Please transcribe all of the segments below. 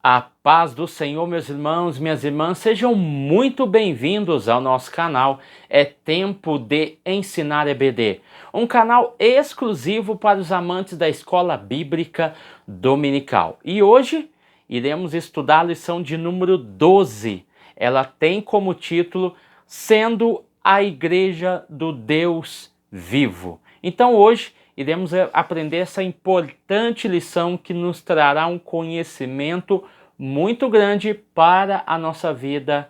A paz do Senhor, meus irmãos, minhas irmãs, sejam muito bem-vindos ao nosso canal. É Tempo de Ensinar EBD, um canal exclusivo para os amantes da escola bíblica dominical. E hoje iremos estudar a lição de número 12. Ela tem como título Sendo a Igreja do Deus Vivo. Então hoje iremos aprender essa importante lição que nos trará um conhecimento muito grande para a nossa vida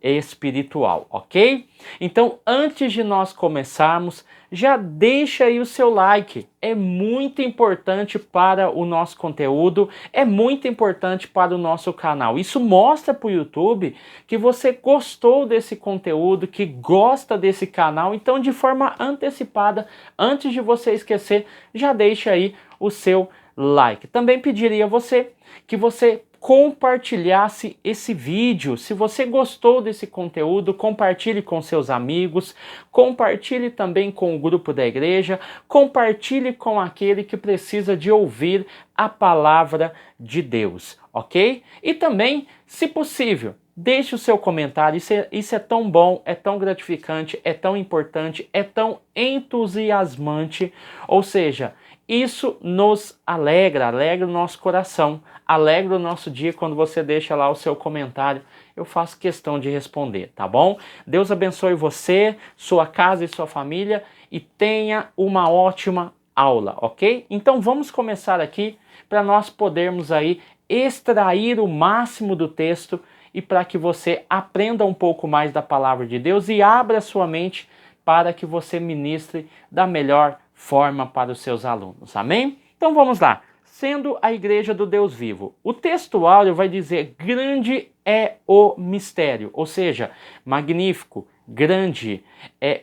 espiritual, ok? Então, antes de nós começarmos, já deixa aí o seu like. É muito importante para o nosso conteúdo, é muito importante para o nosso canal. Isso mostra para o YouTube que você gostou desse conteúdo, que gosta desse canal. Então, de forma antecipada, antes de você esquecer, já deixa aí o seu like. Também pediria a você que você compartilhasse esse vídeo. Se você gostou desse conteúdo, compartilhe com seus amigos, compartilhe também com o grupo da igreja, compartilhe com aquele que precisa de ouvir a palavra de Deus, ok? E também, se possível, deixe o seu comentário. Isso é tão bom, é tão gratificante, é tão importante, é tão entusiasmante, ou seja, isso nos alegra o nosso coração, alegra o nosso dia quando você deixa lá o seu comentário. Eu faço questão de responder, tá bom? Deus abençoe você, sua casa e sua família e tenha uma ótima aula, ok? Então vamos começar aqui para nós podermos aí extrair o máximo do texto e para que você aprenda um pouco mais da palavra de Deus e abra sua mente para que você ministre da melhor forma para os seus alunos. Amém? Então vamos lá. Sendo a igreja do Deus vivo. O texto áureo vai dizer: grande é o mistério, ou seja, magnífico, grande,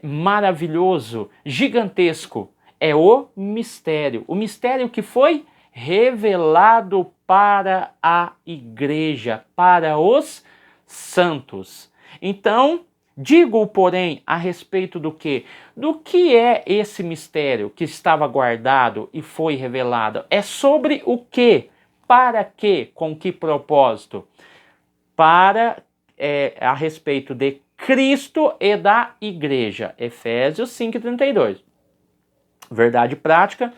maravilhoso, gigantesco. É o mistério que foi revelado para a igreja, para os santos. Então, digo, porém, a respeito do quê? Do que é esse mistério que estava guardado e foi revelado? É sobre o quê? Para quê? Com que propósito? A respeito de Cristo e da igreja. Efésios 5:32. Verdade prática.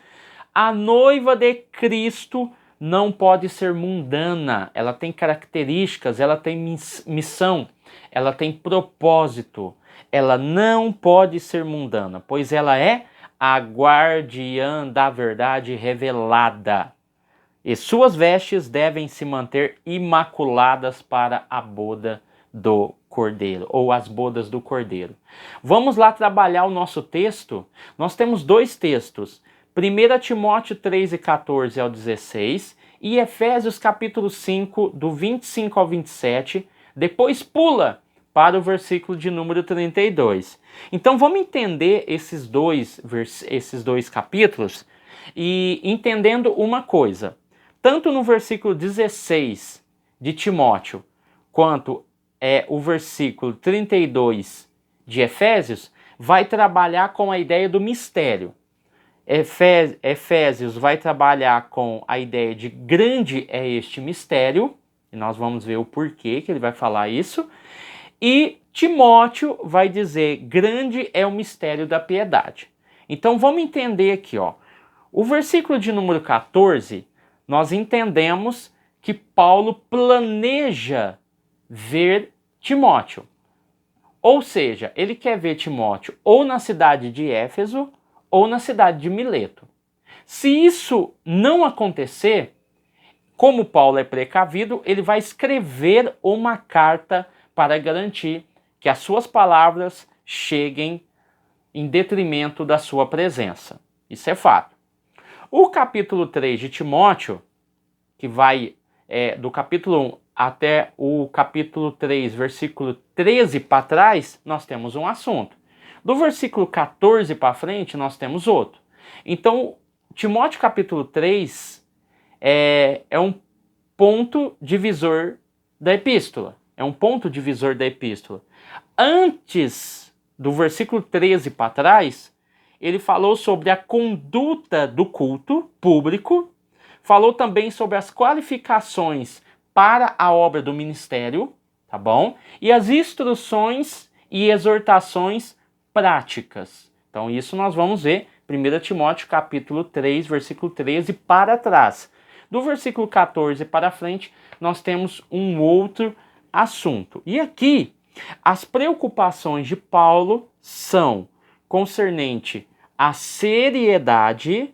A noiva de Cristo não pode ser mundana. Ela tem características, ela tem missão, ela tem propósito. Ela não pode ser mundana, pois ela é a guardiã da verdade revelada. E suas vestes devem se manter imaculadas para a boda do Cordeiro, ou as bodas do Cordeiro. Vamos lá trabalhar o nosso texto. Nós temos dois textos. 1 Timóteo 3:14 ao 16 e Efésios capítulo 5, do 25 ao 27. Depois pula para o versículo de número 32. Então vamos entender esses dois capítulos e entendendo uma coisa. Tanto no versículo 16 de Timóteo, quanto o versículo 32 de Efésios, vai trabalhar com a ideia do mistério. Efésios vai trabalhar com a ideia de grande é este mistério, e nós vamos ver o porquê que ele vai falar isso, e Timóteo vai dizer grande é o mistério da piedade. Então vamos entender aqui, ó. O versículo de número 14, nós entendemos que Paulo planeja ver Timóteo. Ou seja, ele quer ver Timóteo ou na cidade de Éfeso ou na cidade de Mileto. Se isso não acontecer, como Paulo é precavido, ele vai escrever uma carta para garantir que as suas palavras cheguem em detrimento da sua presença. Isso é fato. O capítulo 3 de Timóteo, que vai do capítulo 1 até o capítulo 3, versículo 13 para trás, nós temos um assunto. Do versículo 14 para frente, nós temos outro. Então, Timóteo capítulo 3 é um ponto divisor da epístola. É um ponto divisor da epístola. Antes do versículo 13 para trás, ele falou sobre a conduta do culto público, falou também sobre as qualificações para a obra do ministério, tá bom? E as instruções e exortações práticas. Então isso nós vamos ver 1 Timóteo capítulo 3, versículo 13 para trás. Do versículo 14 para frente, nós temos um outro assunto. E aqui, as preocupações de Paulo são concernente à seriedade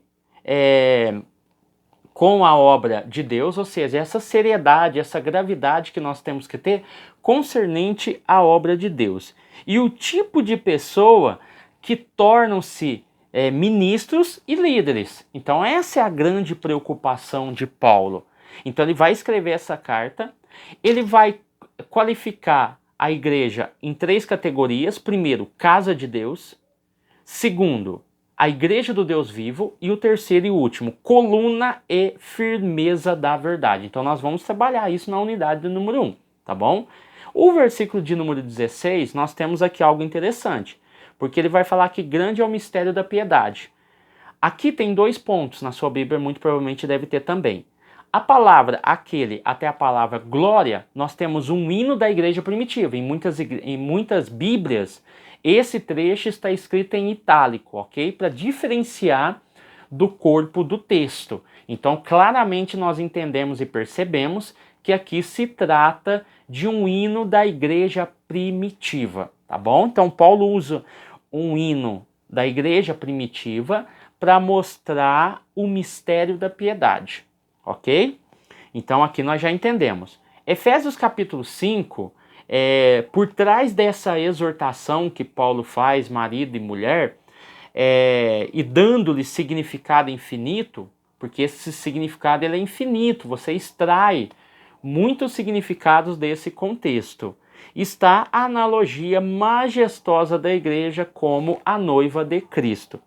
com a obra de Deus, ou seja, essa seriedade, essa gravidade que nós temos que ter concernente à obra de Deus. E o tipo de pessoa que tornam-se ministros e líderes. Então essa é a grande preocupação de Paulo. Então ele vai escrever essa carta, ele vai qualificar a igreja em 3 categorias. Primeiro, casa de Deus. Segundo, a igreja do Deus vivo. E o terceiro e último, coluna e firmeza da verdade. Então nós vamos trabalhar isso na unidade do número 1, tá bom? O versículo de número 16, nós temos aqui algo interessante, porque ele vai falar que grande é o mistério da piedade. Aqui tem 2 pontos, na sua Bíblia muito provavelmente deve ter também. A palavra aquele até a palavra glória, nós temos um hino da igreja primitiva. Em muitas Bíblias, esse trecho está escrito em itálico, ok? Para diferenciar do corpo do texto. Então, claramente nós entendemos e percebemos que aqui se trata de um hino da igreja primitiva, tá bom? Então, Paulo usa um hino da igreja primitiva para mostrar o mistério da piedade, ok? Então aqui nós já entendemos. Efésios capítulo 5, por trás dessa exortação que Paulo faz, marido e mulher, e dando-lhe significado infinito, porque esse significado ele é infinito, você extrai muitos significados desse contexto. Está a analogia majestosa da igreja como a noiva de Cristo.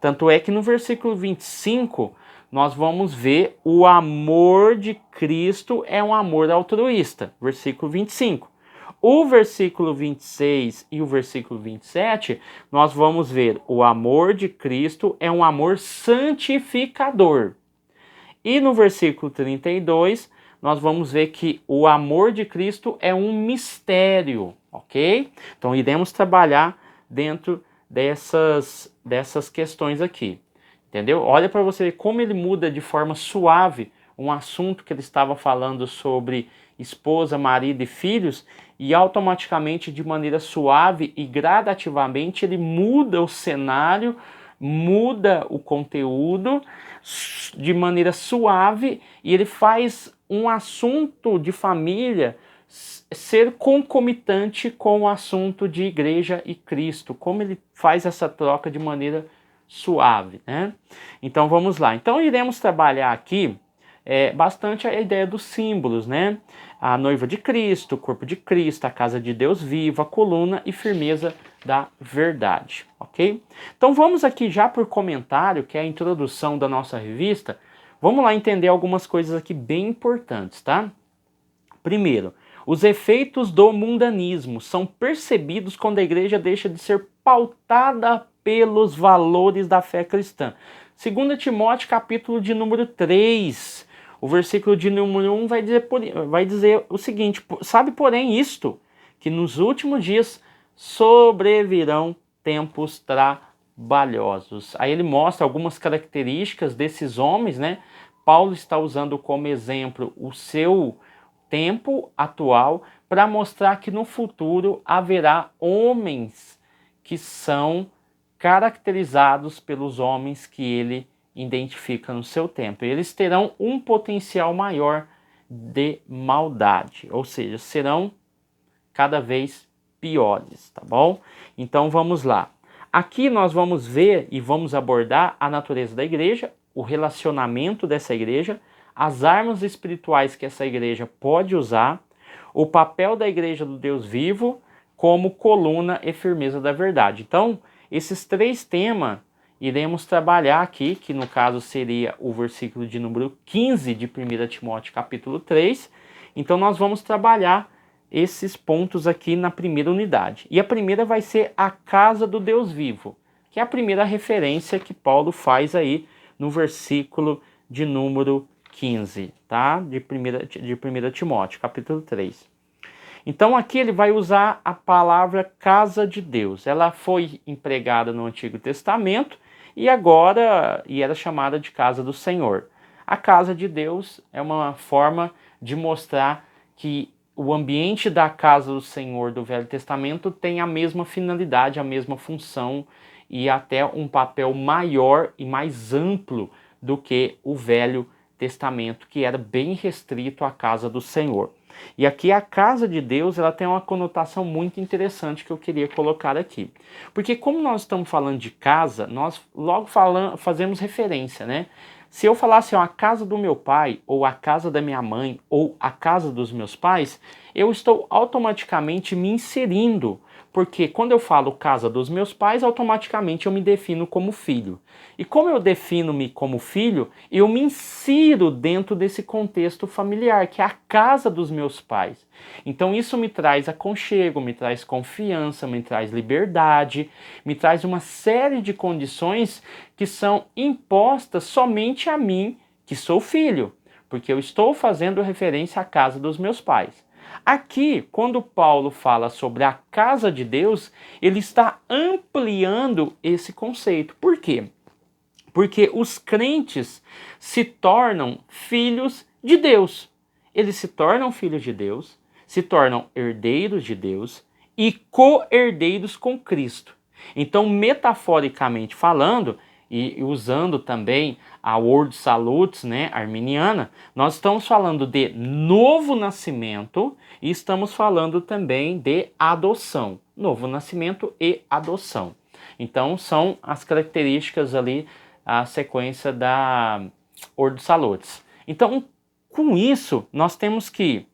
Tanto é que no versículo 25, nós vamos ver o amor de Cristo é um amor altruísta. Versículo 25. O versículo 26 e o versículo 27, nós vamos ver o amor de Cristo é um amor santificador. E no versículo 32, nós vamos ver que o amor de Cristo é um mistério, ok? Então iremos trabalhar dentro dessas questões aqui, entendeu? Olha para você ver como ele muda de forma suave um assunto que ele estava falando sobre esposa, marido e filhos, e automaticamente, de maneira suave e gradativamente, ele muda o cenário, muda o conteúdo de maneira suave, e ele faz um assunto de família ser concomitante com o assunto de igreja e Cristo, como ele faz essa troca de maneira suave, né? Então vamos lá. Então iremos trabalhar aqui bastante a ideia dos símbolos, né? A noiva de Cristo, o corpo de Cristo, a casa de Deus vivo, a coluna e firmeza da verdade, ok? Então vamos aqui já por comentário, que é a introdução da nossa revista, vamos lá entender algumas coisas aqui bem importantes, tá? Primeiro, os efeitos do mundanismo são percebidos quando a igreja deixa de ser pautada pelos valores da fé cristã. 2 Timóteo, capítulo de número 3, o versículo de número 1 vai dizer o seguinte: sabe, porém, isto, que nos últimos dias sobrevirão tempos trabalhosos. Aí ele mostra algumas características desses homens, né? Paulo está usando como exemplo o seu tempo atual para mostrar que no futuro haverá homens que são caracterizados pelos homens que ele identifica no seu tempo. Eles terão um potencial maior de maldade, ou seja, serão cada vez piores, tá bom? Então vamos lá. Aqui nós vamos ver e vamos abordar a natureza da igreja, o relacionamento dessa igreja, as armas espirituais que essa igreja pode usar, o papel da igreja do Deus vivo como coluna e firmeza da verdade. Então, esses 3 temas iremos trabalhar aqui, que no caso seria o versículo de número 15 de 1 Timóteo capítulo 3. Então nós vamos trabalhar esses pontos aqui na primeira unidade. E a primeira vai ser a casa do Deus vivo, que é a primeira referência que Paulo faz aí no versículo de número 15, tá? De 1 Timóteo, capítulo 3. Então aqui ele vai usar a palavra casa de Deus. Ela foi empregada no Antigo Testamento e era chamada de casa do Senhor. A casa de Deus é uma forma de mostrar que o ambiente da casa do Senhor do Velho Testamento tem a mesma finalidade, a mesma função e até um papel maior e mais amplo do que o Velho Testamento, que era bem restrito à casa do Senhor. E aqui a casa de Deus, ela tem uma conotação muito interessante que eu queria colocar aqui. Porque como nós estamos falando de casa, nós logo fazemos referência, né? Se eu falasse a casa do meu pai, ou a casa da minha mãe, ou a casa dos meus pais, eu estou automaticamente me inserindo, porque quando eu falo casa dos meus pais, automaticamente eu me defino como filho. E como eu defino-me como filho, eu me insiro dentro desse contexto familiar, que é a casa dos meus pais. Então isso me traz aconchego, me traz confiança, me traz liberdade, me traz uma série de condições que são impostas somente a mim, que sou filho, porque eu estou fazendo referência à casa dos meus pais. Aqui, quando Paulo fala sobre a casa de Deus, ele está ampliando esse conceito. Por quê? Porque os crentes se tornam filhos de Deus. Eles se tornam filhos de Deus, se tornam herdeiros de Deus e co-herdeiros com Cristo. Então, metaforicamente falando, e usando também a Word Salutes, né, arminiana, nós estamos falando de novo nascimento e estamos falando também de adoção. Novo nascimento e adoção. Então, são as características ali, a sequência da Word Salutes. Então, com isso, nós temos que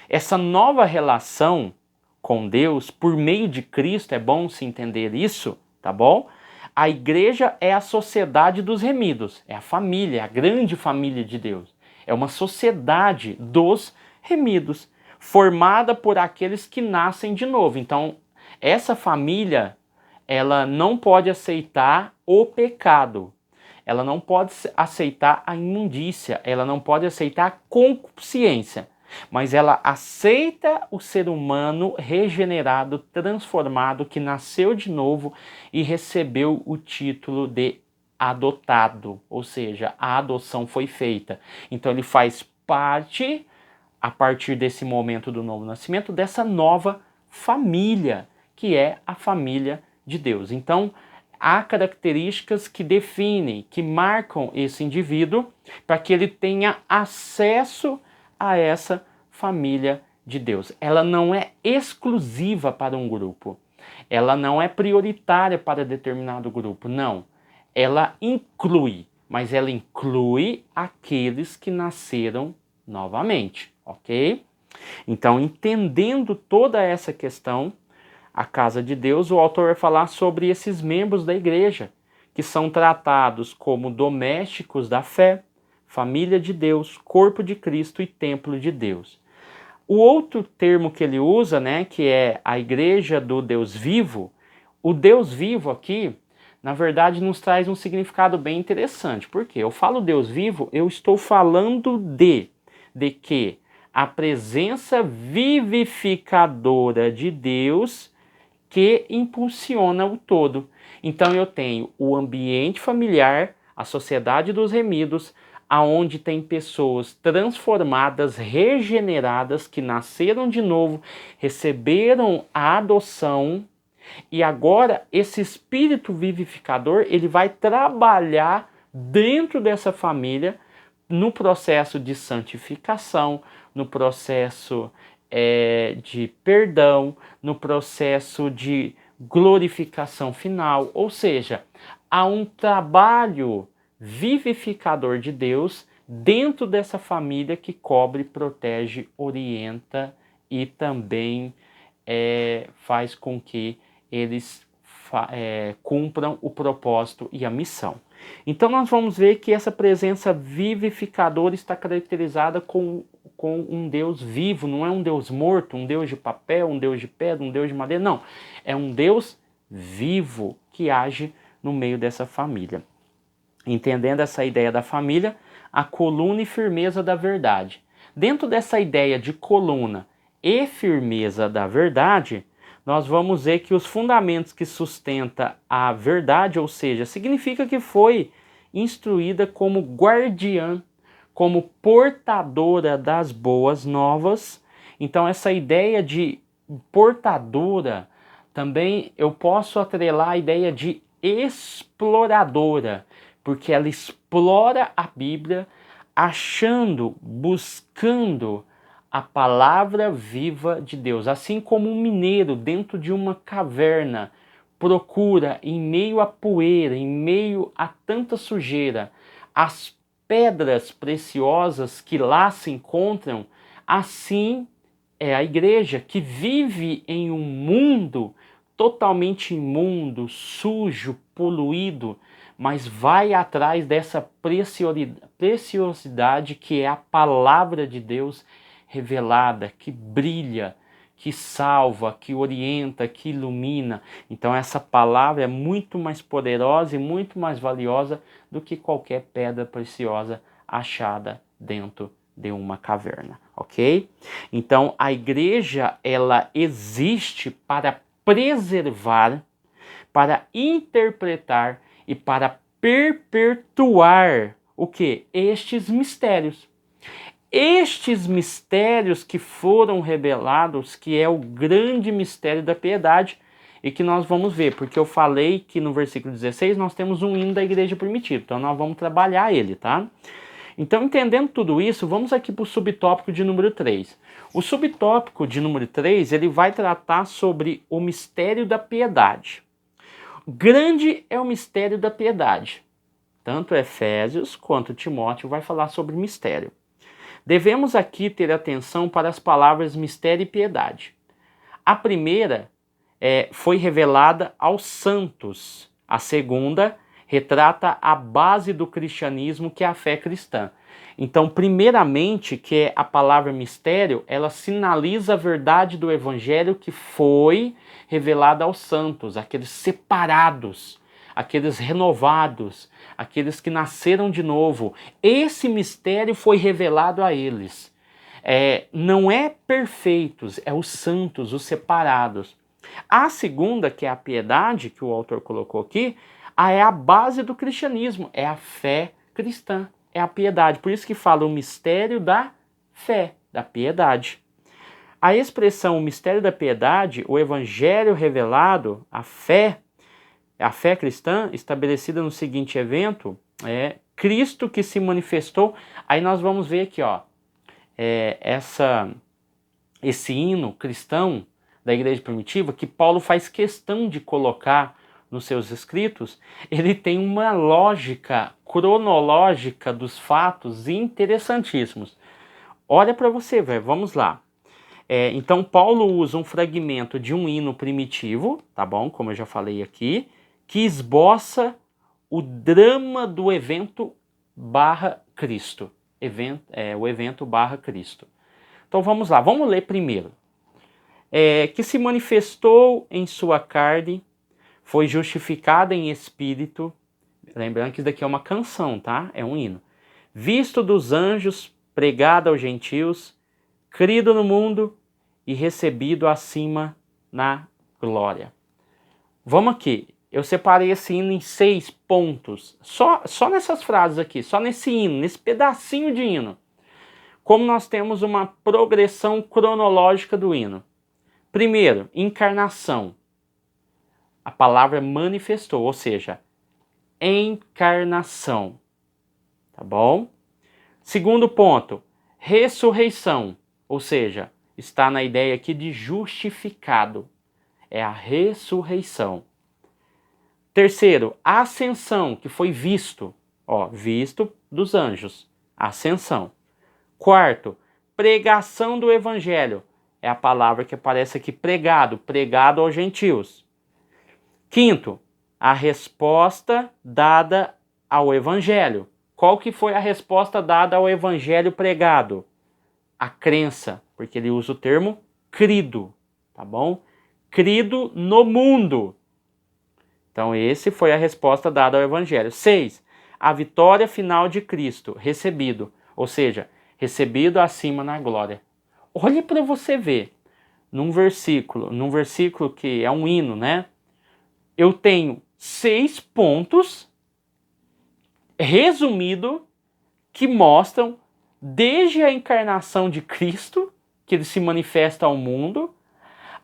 essa nova relação com Deus, por meio de Cristo, é bom se entender isso, tá bom? A igreja é a sociedade dos remidos, é a família, a grande família de Deus. É uma sociedade dos remidos, formada por aqueles que nascem de novo. Então, essa família, ela não pode aceitar o pecado, ela não pode aceitar a imundícia, ela não pode aceitar a concupiscência, mas ela aceita o ser humano regenerado, transformado, que nasceu de novo e recebeu o título de adotado, ou seja, a adoção foi feita. Então ele faz parte, a partir desse momento do novo nascimento, dessa nova família, que é a família de Deus. Então, há características que definem, que marcam esse indivíduo para que ele tenha acesso a essa família de Deus. Ela não é exclusiva para um grupo. Ela não é prioritária para determinado grupo. Não. Ela inclui, mas ela inclui aqueles que nasceram novamente, ok? Então, entendendo toda essa questão, a casa de Deus, o autor vai falar sobre esses membros da igreja, que são tratados como domésticos da fé, família de Deus, corpo de Cristo e templo de Deus. O outro termo que ele usa, né, que é a igreja do Deus vivo, o Deus vivo aqui, na verdade, nos traz um significado bem interessante. Por quê? Eu falo Deus vivo, eu estou falando de que a presença vivificadora de Deus que impulsiona o todo. Então eu tenho o ambiente familiar, a sociedade dos remidos, aonde tem pessoas transformadas, regeneradas, que nasceram de novo, receberam a adoção, e agora esse espírito vivificador, ele vai trabalhar dentro dessa família, no processo de santificação, no processo de perdão, no processo de glorificação final, ou seja, há um trabalho vivificador de Deus dentro dessa família que cobre, protege, orienta e também faz com que eles cumpram o propósito e a missão. Então nós vamos ver que essa presença vivificadora está caracterizada com um Deus vivo, não é um Deus morto, um Deus de papel, um Deus de pedra, um Deus de madeira, não. É um Deus vivo que age no meio dessa família. Entendendo essa ideia da família, a coluna e firmeza da verdade. Dentro dessa ideia de coluna e firmeza da verdade, nós vamos ver que os fundamentos que sustenta a verdade, ou seja, significa que foi instruída como guardiã, como portadora das boas novas. Então essa ideia de portadora, também eu posso atrelar a ideia de exploradora, porque ela explora a Bíblia achando, buscando a palavra viva de Deus. Assim como um mineiro dentro de uma caverna procura, em meio à poeira, em meio a tanta sujeira, as pedras preciosas que lá se encontram, assim é a igreja que vive em um mundo totalmente imundo, sujo, poluído, mas vai atrás dessa preciosidade que é a palavra de Deus revelada, que brilha, que salva, que orienta, que ilumina. Então essa palavra é muito mais poderosa e muito mais valiosa do que qualquer pedra preciosa achada dentro de uma caverna, ok? Então a igreja, ela existe para preservar, para interpretar e para perpetuar o que? Estes mistérios. Estes mistérios que foram revelados, que é o grande mistério da piedade, e que nós vamos ver, porque eu falei que no versículo 16 nós temos um hino da igreja primitiva, então nós vamos trabalhar ele, tá? Então, entendendo tudo isso, vamos aqui para o subtópico de número 3. O subtópico de número 3, ele vai tratar sobre o mistério da piedade. Grande é o mistério da piedade. Tanto Efésios quanto Timóteo vai falar sobre mistério. Devemos aqui ter atenção para as palavras mistério e piedade. A primeira foi revelada aos santos. A segunda retrata a base do cristianismo, que é a fé cristã. Então, primeiramente, que é a palavra mistério, ela sinaliza a verdade do evangelho que foi revelada aos santos, aqueles separados, aqueles renovados, aqueles que nasceram de novo. Esse mistério foi revelado a eles. Não é perfeitos, é os santos, os separados. A segunda, que é a piedade, que o autor colocou aqui, é a base do cristianismo, é a fé cristã, é a piedade. Por isso que fala o mistério da fé, da piedade. A expressão o mistério da piedade, o evangelho revelado, a fé cristã, estabelecida no seguinte evento, é Cristo que se manifestou. Aí nós vamos ver aqui, ó, esse hino cristão da igreja primitiva, que Paulo faz questão de colocar nos seus escritos, ele tem uma lógica cronológica dos fatos interessantíssimos. Olha para você ver, vamos lá. Então Paulo usa um fragmento de um hino primitivo, tá bom? Como eu já falei aqui, que esboça o drama do evento barra Cristo. O evento barra Cristo. Então vamos lá, vamos ler primeiro. Que se manifestou em sua carne, foi justificado em espírito. Lembrando que isso daqui é uma canção, tá? É um hino. Visto dos anjos, pregado aos gentios, crido no mundo e recebido acima na glória. Vamos aqui. Eu separei esse hino em 6 pontos. Só nessas frases aqui, só nesse hino, nesse pedacinho de hino. Como nós temos uma progressão cronológica do hino. Primeiro, encarnação. A palavra manifestou, ou seja, encarnação. Tá bom? Segundo ponto, ressurreição. Ou seja, está na ideia aqui de justificado. É a ressurreição. Terceiro, ascensão, que foi visto. Visto dos anjos. Ascensão. Quarto, pregação do evangelho. É a palavra que aparece aqui, pregado aos gentios. Quinto, a resposta dada ao evangelho. Qual que foi a resposta dada ao evangelho pregado? A crença, porque ele usa o termo crido, tá bom? Crido no mundo. Então esse foi a resposta dada ao evangelho. 6, a vitória final de Cristo, recebido, ou seja, recebido acima na glória. Olhe para você ver, num versículo que é um hino, né? Eu tenho 6 pontos resumido que mostram desde a encarnação de Cristo, que ele se manifesta ao mundo,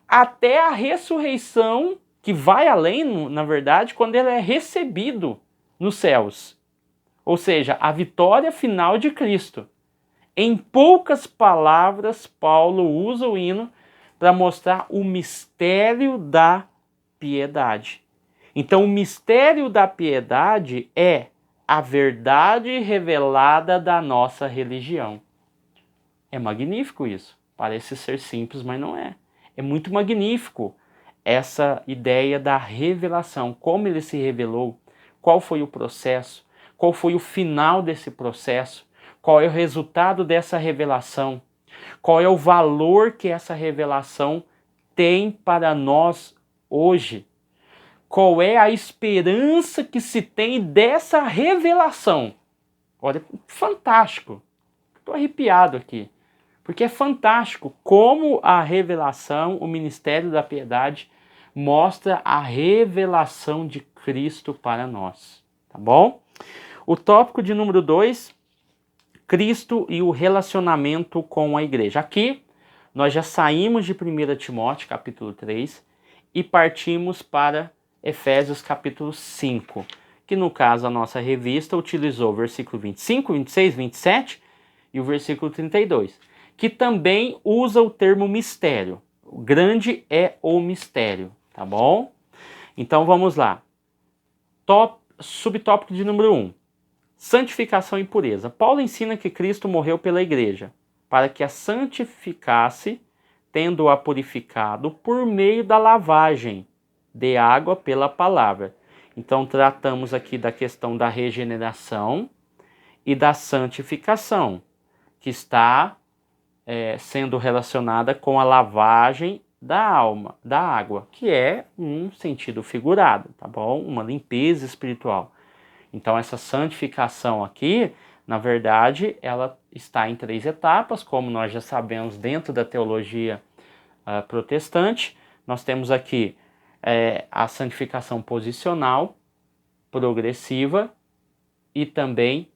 até a ressurreição, que vai além, na verdade, quando ele é recebido nos céus. Ou seja, a vitória final de Cristo. Em poucas palavras, Paulo usa o hino para mostrar o mistério da piedade. Então, o mistério da piedade é a verdade revelada da nossa religião. É magnífico isso. Parece ser simples, mas não é. É muito magnífico essa ideia da revelação. Como ele se revelou, qual foi o processo, qual foi o final desse processo, qual é o resultado dessa revelação, qual é o valor que essa revelação tem para nós hoje. Qual é a esperança que se tem dessa revelação? Olha, fantástico. Estou arrepiado aqui. Porque é fantástico como a revelação, o ministério da piedade, mostra a revelação de Cristo para nós. Tá bom? O tópico de número 2, Cristo e o relacionamento com a igreja. Aqui, nós já saímos de 1 Timóteo, capítulo 3, e partimos para Efésios capítulo 5, que no caso a nossa revista utilizou o versículo 25, 26, 27 e o versículo 32, que também usa o termo mistério. O grande é o mistério, tá bom? Então vamos lá. Subtópico de número 1, santificação e pureza. Paulo ensina que Cristo morreu pela igreja, para que a santificasse, tendo-a purificado por meio da lavagem de água pela palavra. Então tratamos aqui da questão da regeneração e da santificação, que está sendo relacionada com a lavagem da alma, da água, que é um sentido figurado, tá bom? Uma limpeza espiritual. Então essa santificação aqui, na verdade, ela está em 3 etapas, como nós já sabemos dentro da teologia protestante. Nós temos aqui a santificação posicional, progressiva e também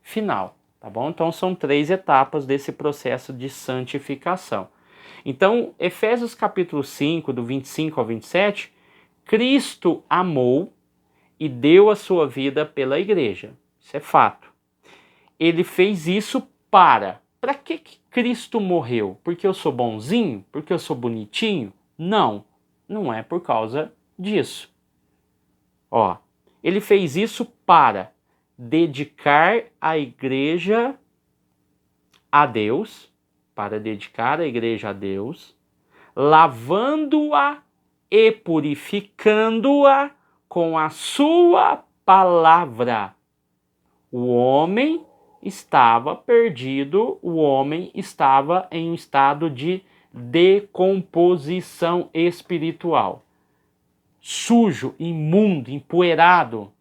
final, tá bom? Então são 3 etapas desse processo de santificação. Então, Efésios capítulo 5, do 25 ao 27, Cristo amou e deu a sua vida pela igreja. Isso é fato. Ele fez isso para que Cristo morreu? Porque eu sou bonzinho? Porque eu sou bonitinho? Não, não é por causa disso. Ele fez isso para dedicar a igreja a Deus, lavando-a e purificando-a com a sua palavra. O homem estava perdido, o homem estava em um estado de decomposição espiritual. Sujo, imundo, empoeirado.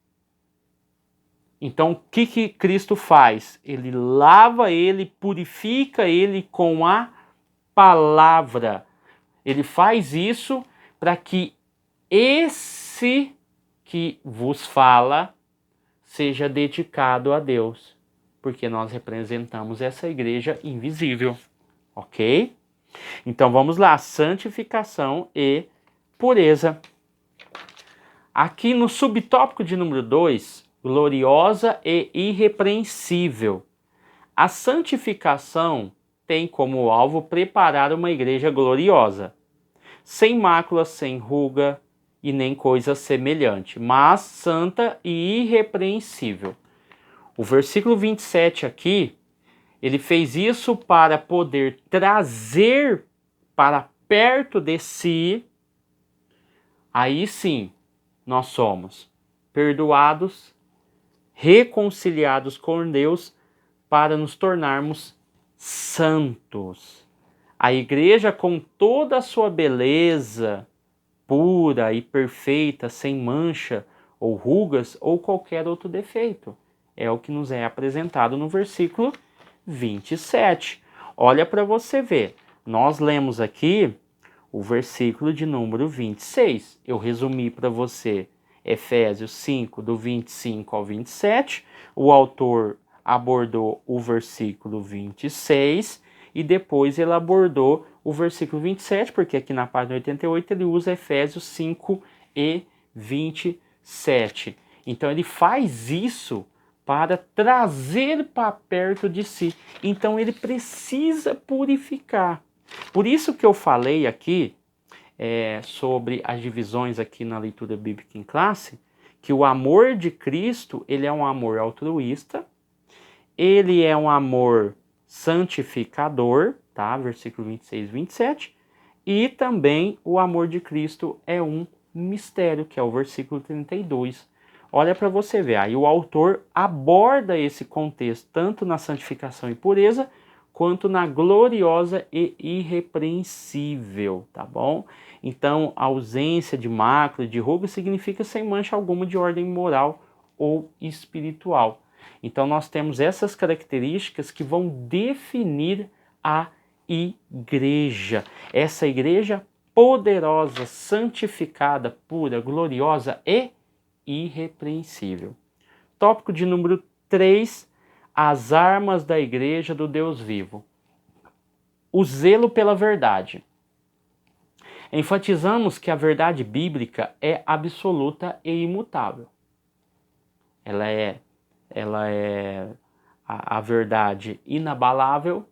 Então, o que Cristo faz? Ele lava ele, purifica ele com a palavra. Ele faz isso para que esse que vos fala seja dedicado a Deus, porque nós representamos essa igreja invisível, ok? Então vamos lá, santificação e pureza. Aqui no subtópico de número 2, gloriosa e irrepreensível. A santificação tem como alvo preparar uma igreja gloriosa, sem mácula, sem ruga e nem coisa semelhante, mas santa e irrepreensível. O versículo 27 aqui, ele fez isso para poder trazer para perto de si. Aí sim, nós somos perdoados, reconciliados com Deus para nos tornarmos santos. A igreja, com toda a sua beleza, pura e perfeita, sem mancha ou rugas ou qualquer outro defeito. é o que nos é apresentado no versículo 27. Olha para você ver, nós lemos aqui o versículo de número 26. Eu resumi para você Efésios 5, do 25 ao 27. O autor abordou o versículo 26 e depois ele abordou o versículo 27, porque aqui na página 88 ele usa Efésios 5 e 27. Então ele faz isso para trazer para perto de si. Então ele precisa purificar. Por isso que eu falei aqui sobre as divisões aqui na leitura bíblica em classe, que o amor de Cristo, ele é um amor altruísta, ele é um amor santificador, tá? Versículo 26 e 27, e também o amor de Cristo é um mistério, que é o versículo 32. Olha para você ver, aí o autor aborda esse contexto tanto na santificação e pureza, quanto na gloriosa e irrepreensível, tá bom? Então, a ausência de mácula, de ruga, significa sem mancha alguma de ordem moral ou espiritual. Então, nós temos essas características que vão definir a igreja. Essa igreja poderosa, santificada, pura, gloriosa e irrepreensível. Tópico de número 3, as armas da igreja do Deus vivo. O zelo pela verdade. Enfatizamos que a verdade bíblica é absoluta e imutável. Ela é a verdade inabalável,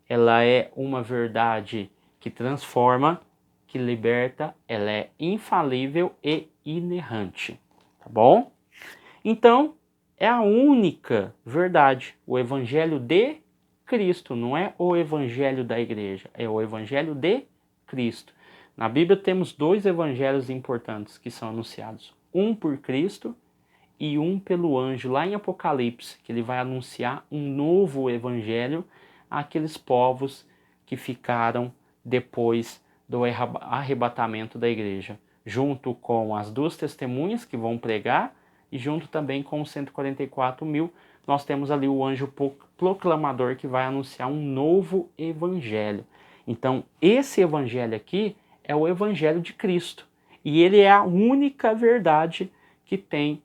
ela é uma verdade que transforma, que liberta, ela é infalível e inerrante, tá bom? Então, é a única verdade, o evangelho de Cristo, não é o evangelho da igreja, é o evangelho de Cristo. Na Bíblia temos dois evangelhos importantes que são anunciados, um por Cristo e um pelo anjo, lá em Apocalipse, que ele vai anunciar um novo evangelho àqueles povos que ficaram depois do arrebatamento da igreja, junto com as duas testemunhas que vão pregar e junto também com os 144 mil, nós temos ali o anjo proclamador que vai anunciar um novo evangelho. Então, esse evangelho aqui é o evangelho de Cristo e ele é a única verdade que tem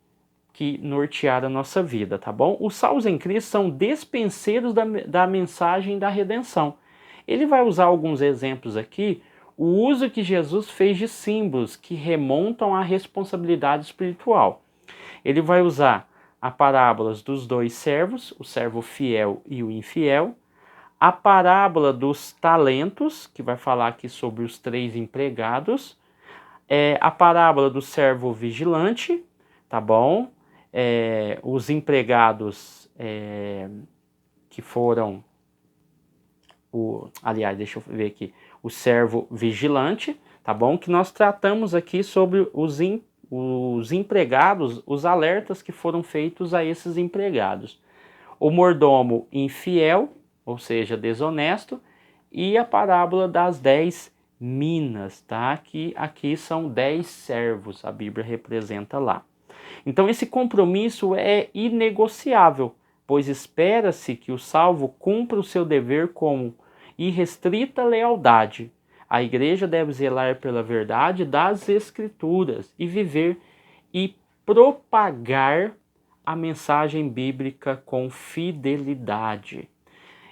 que nortear a nossa vida, tá bom? Os salvos em Cristo são despenseiros da mensagem da redenção. Ele vai usar alguns exemplos aqui, o uso que Jesus fez de símbolos que remontam à responsabilidade espiritual. Ele vai usar a parábola dos dois servos, o servo fiel e o infiel, a parábola dos talentos, que vai falar aqui sobre os 3 empregados, a parábola do servo vigilante, tá bom? Os empregados que foram, aliás, deixa eu ver aqui, o servo vigilante, tá bom? Que nós tratamos aqui sobre os empregados, os alertas que foram feitos a esses empregados. O mordomo infiel, ou seja, desonesto, e a parábola das 10 minas, tá? Que aqui são 10 servos, a Bíblia representa lá. Então esse compromisso é inegociável, pois espera-se que o salvo cumpra o seu dever com irrestrita lealdade. A igreja deve zelar pela verdade das Escrituras e viver e propagar a mensagem bíblica com fidelidade.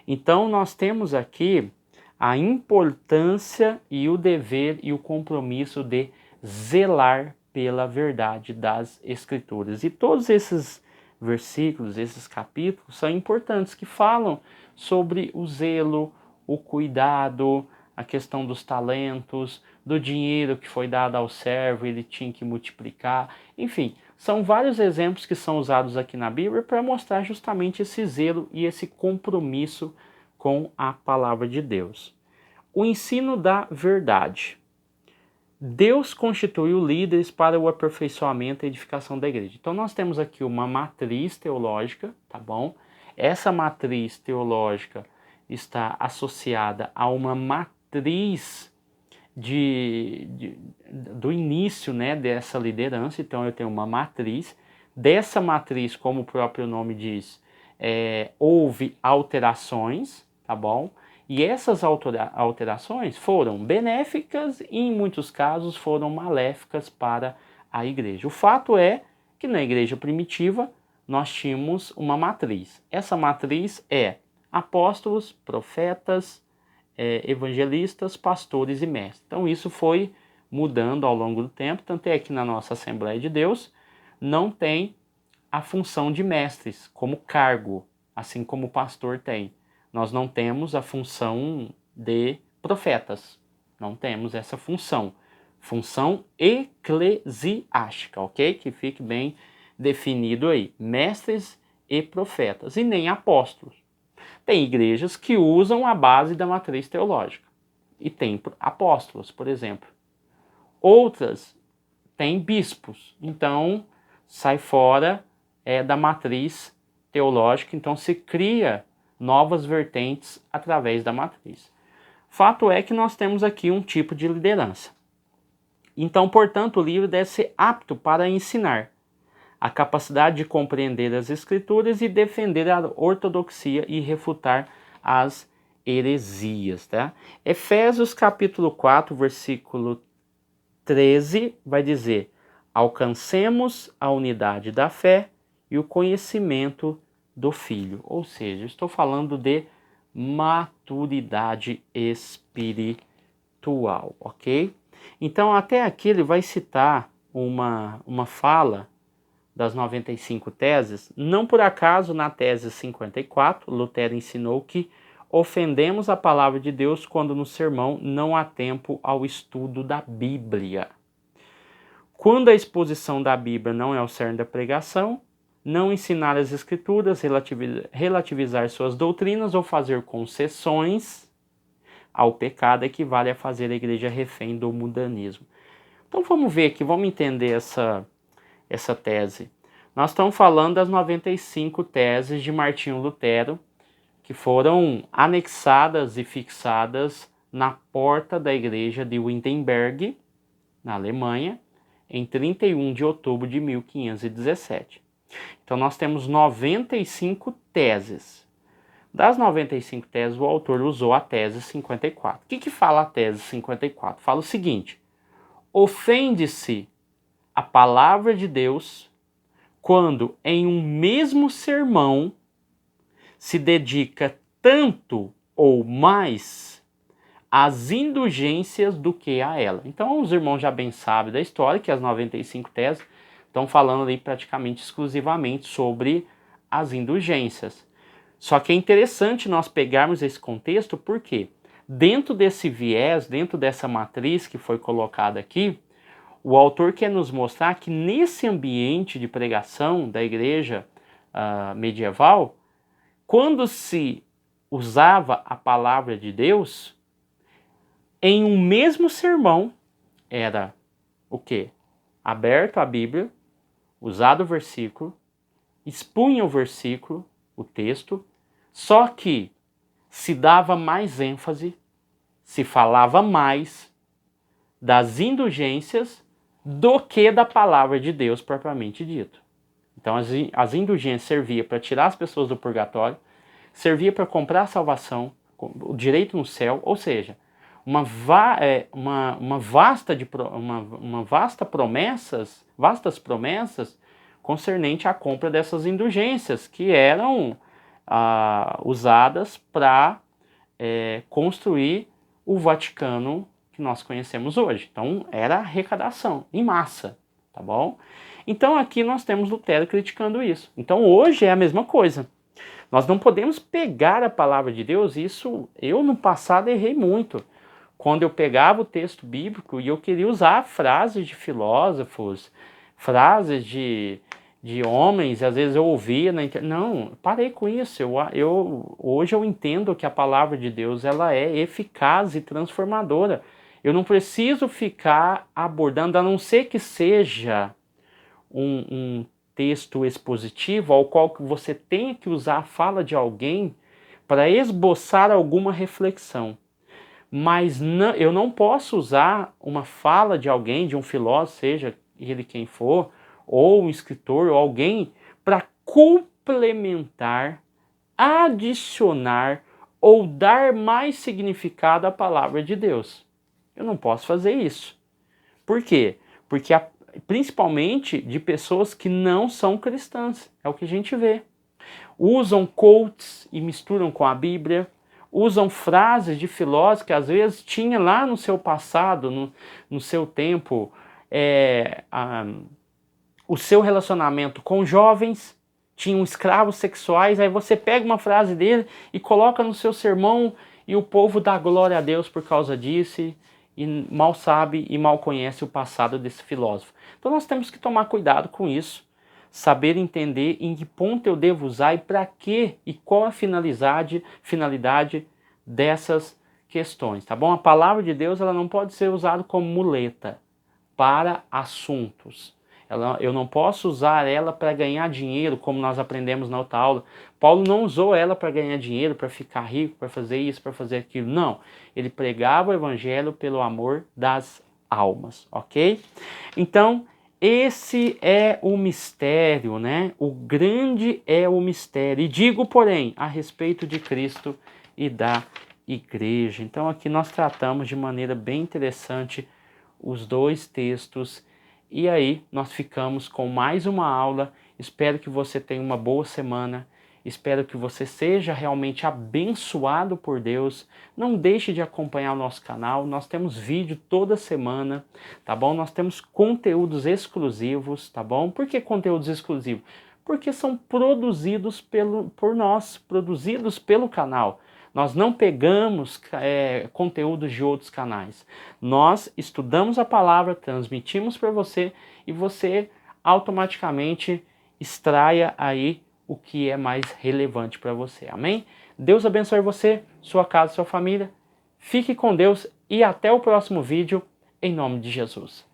Então nós temos aqui a importância e o dever e o compromisso de zelar pela verdade das Escrituras. E todos esses versículos, esses capítulos são importantes, que falam sobre o zelo, o cuidado, a questão dos talentos, do dinheiro que foi dado ao servo, ele tinha que multiplicar. Enfim, são vários exemplos que são usados aqui na Bíblia para mostrar justamente esse zelo e esse compromisso com a palavra de Deus. O ensino da verdade. Deus constituiu líderes para o aperfeiçoamento e edificação da igreja. Então nós temos aqui uma matriz teológica, tá bom? Essa matriz teológica está associada a uma matriz do início, né, dessa liderança. Então eu tenho uma matriz, dessa matriz, como o próprio nome diz, houve alterações, tá bom? E essas alterações foram benéficas e, em muitos casos, foram maléficas para a igreja. O fato é que na igreja primitiva nós tínhamos uma matriz. Essa matriz é apóstolos, profetas, evangelistas, pastores e mestres. Então isso foi mudando ao longo do tempo, tanto é que na nossa Assembleia de Deus não tem a função de mestres como cargo, assim como o pastor tem. Nós não temos a função de profetas, não temos essa função. Função eclesiástica, ok? Que fique bem definido aí, mestres e profetas, e nem apóstolos. Tem igrejas que usam a base da matriz teológica, e tem apóstolos, por exemplo. Outras têm bispos, então sai fora da matriz teológica, então se cria novas vertentes através da matriz. Fato é que nós temos aqui um tipo de liderança. Então, portanto, o livro deve ser apto para ensinar, a capacidade de compreender as escrituras e defender a ortodoxia e refutar as heresias, tá? Efésios capítulo 4, versículo 13 vai dizer: alcancemos a unidade da fé e o conhecimento do Filho. Ou seja, estou falando de maturidade espiritual, ok? Então, até aqui ele vai citar uma fala das 95 teses. Não por acaso, na tese 54, Lutero ensinou que ofendemos a palavra de Deus quando no sermão não há tempo ao estudo da Bíblia. Quando a exposição da Bíblia não é o cerne da pregação, não ensinar as escrituras, relativizar suas doutrinas ou fazer concessões ao pecado equivale a fazer a igreja refém do mundanismo. Então vamos ver aqui, vamos entender essa tese. Nós estamos falando das 95 teses de Martinho Lutero, que foram anexadas e fixadas na porta da igreja de Wittenberg, na Alemanha, em 31 de outubro de 1517. Então nós temos 95 teses. Das 95 teses, o autor usou a tese 54. O que fala a tese 54? Fala o seguinte: ofende-se a palavra de Deus quando em um mesmo sermão se dedica tanto ou mais às indulgências do que a ela. Então os irmãos já bem sabem da história que as 95 teses estão falando ali praticamente exclusivamente sobre as indulgências. Só que é interessante nós pegarmos esse contexto porque dentro desse viés, dentro dessa matriz que foi colocada aqui, o autor quer nos mostrar que nesse ambiente de pregação da igreja medieval, quando se usava a palavra de Deus, em um mesmo sermão, era o quê? Aberto a Bíblia, usado o versículo, expunha o versículo, o texto, só que se dava mais ênfase, se falava mais das indulgências do que da palavra de Deus propriamente dito. Então as indulgências serviam para tirar as pessoas do purgatório, servia para comprar a salvação, o direito no céu, ou seja, vastas promessas concernente à compra dessas indulgências que eram usadas para construir o Vaticano que nós conhecemos hoje. Então era arrecadação em massa, tá bom? Então aqui nós temos Lutero criticando isso. Então hoje é a mesma coisa. Nós não podemos pegar a palavra de Deus, isso eu no passado errei muito. Quando eu pegava o texto bíblico e eu queria usar frases de filósofos, frases de homens, às vezes eu ouvia na internet. Não, parei com isso. Hoje eu entendo que a palavra de Deus ela é eficaz e transformadora. Eu não preciso ficar abordando, a não ser que seja um texto expositivo ao qual você tenha que usar a fala de alguém para esboçar alguma reflexão. Mas eu não posso usar uma fala de alguém, de um filósofo, seja ele quem for, ou um escritor, ou alguém, para complementar, adicionar ou dar mais significado à palavra de Deus. Eu não posso fazer isso. Por quê? Porque principalmente de pessoas que não são cristãs, é o que a gente vê. Usam quotes e misturam com a Bíblia, usam frases de filósofos que às vezes tinha lá no seu passado, no seu tempo, o seu relacionamento com jovens, tinham escravos sexuais, aí você pega uma frase dele e coloca no seu sermão e o povo dá glória a Deus por causa disso e mal sabe e mal conhece o passado desse filósofo. Então nós temos que tomar cuidado com isso, saber entender em que ponto eu devo usar e para quê e qual a finalidade dessas questões, tá bom? A palavra de Deus ela não pode ser usada como muleta para assuntos. Eu não posso usar ela para ganhar dinheiro, como nós aprendemos na outra aula. Paulo não usou ela para ganhar dinheiro, para ficar rico, para fazer isso, para fazer aquilo. Não. Ele pregava o evangelho pelo amor das almas, ok? Então, esse é o mistério, né? O grande é o mistério. E digo, porém, a respeito de Cristo e da igreja. Então, aqui nós tratamos de maneira bem interessante os dois textos. E aí nós ficamos com mais uma aula. Espero que você tenha uma boa semana. Espero que você seja realmente abençoado por Deus. Não deixe de acompanhar o nosso canal. Nós temos vídeo toda semana, tá bom? Nós temos conteúdos exclusivos, tá bom? Por que conteúdos exclusivos? Porque são produzidos por nós, produzidos pelo canal. Nós não pegamos conteúdos de outros canais. Nós estudamos a palavra, transmitimos para você e você automaticamente extraia aí o que é mais relevante para você. Amém? Deus abençoe você, sua casa, sua família. Fique com Deus e até o próximo vídeo, em nome de Jesus.